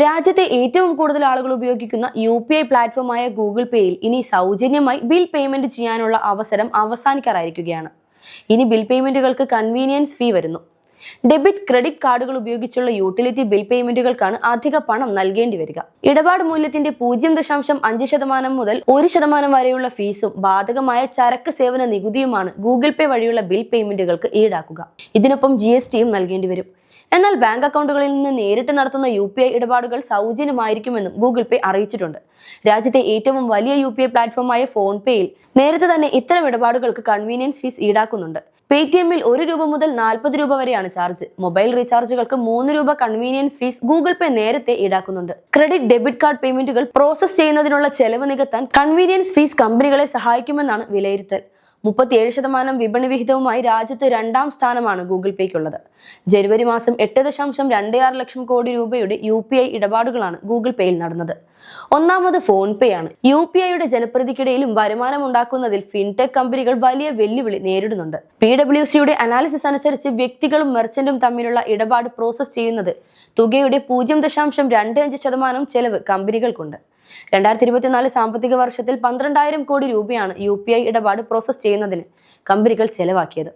രാജ്യത്തെ ഏറ്റവും കൂടുതൽ ആളുകൾ ഉപയോഗിക്കുന്ന UPI പ്ലാറ്റ്ഫോമായ ഗൂഗിൾ പേയിൽ ഇനി സൗജന്യമായി ബിൽ പേയ്മെന്റ് ചെയ്യാനുള്ള അവസരം അവസാനിക്കാറായിരിക്കുകയാണ്. ഇനി ബിൽ പേയ്മെന്റുകൾക്ക് കൺവീനിയൻസ് ഫീ വരുന്നു. ഡെബിറ്റ്, ക്രെഡിറ്റ് കാർഡുകൾ ഉപയോഗിച്ചുള്ള യൂട്ടിലിറ്റി ബിൽ പേയ്മെന്റുകൾക്കാണ് അധിക പണം നൽകേണ്ടി വരിക. ഇടപാട് മൂല്യത്തിന്റെ 0.5% മുതൽ 1% വരെയുള്ള ഫീസും ബാധകമായ ചരക്ക് സേവന നികുതിയുമാണ് ഗൂഗിൾ പേ വഴിയുള്ള ബിൽ പേയ്മെന്റുകൾക്ക് ഈടാക്കുക. ഇതിനൊപ്പം GSTയും നൽകേണ്ടി വരും. എന്നാൽ ബാങ്ക് അക്കൗണ്ടുകളിൽ നിന്ന് നേരിട്ട് നടത്തുന്ന UPI ഇടപാടുകൾ സൗജന്യമായിരിക്കുമെന്നും ഗൂഗിൾ പേ അറിയിച്ചിട്ടുണ്ട്. രാജ്യത്തെ ഏറ്റവും വലിയ UPI പ്ലാറ്റ്ഫോമായ ഫോൺ പേയിൽ നേരത്തെ തന്നെ ഇത്തരം ഇടപാടുകൾക്ക് കൺവീനിയൻസ് ഫീസ് ഈടാക്കുന്നുണ്ട്. പേടിഎമ്മിൽ ₹1 മുതൽ ₹40 വരെയാണ് ചാർജ്. മൊബൈൽ റീചാർജുകൾക്ക് ₹3 കൺവീനിയൻസ് ഫീസ് ഗൂഗിൾ പേ നേരത്തെ ഈടാക്കുന്നുണ്ട്. ക്രെഡിറ്റ്, ഡെബിറ്റ് കാർഡ് പേയ്മെന്റുകൾ പ്രോസസ് ചെയ്യുന്നതിനുള്ള ചെലവ് നികത്താൻ കൺവീനിയൻസ് ഫീസ് കമ്പനികളെ സഹായിക്കുമെന്നാണ് വിലയിരുത്തൽ. 37% വിപണി വിഹിതവുമായി രാജ്യത്ത് 2ാം സ്ഥാനമാണ് ഗൂഗിൾ പേയ്ക്കുള്ളത്. ജനുവരി മാസം 8.26 ലക്ഷം കോടി രൂപയുടെ UPI ഇടപാടുകളാണ് ഗൂഗിൾ പേയിൽ നടന്നത്. ഒന്നാമത് ഫോൺ പേ ആണ്. UPIയുടെ ജനപ്രീതിക്കിടയിലും വരുമാനമുണ്ടാക്കുന്നതിൽ ഫിൻടെക് കമ്പനികൾ വലിയ വെല്ലുവിളി നേരിടുന്നുണ്ട്. PwCയുടെ അനാലിസിസ് അനുസരിച്ച് വ്യക്തികളും മെർച്ചന്റും തമ്മിലുള്ള ഇടപാട് പ്രോസസ് ചെയ്യുന്നത് തുകയുടെ 0.25% ചെലവ് കമ്പനികൾക്കുണ്ട്. 2024 സാമ്പത്തിക വർഷത്തിൽ 12,000 കോടി രൂപയാണ് UPI ഇടപാട് പ്രോസസ് ചെയ്യുന്നതിന് കമ്പനികൾ ചെലവാക്കിയത്.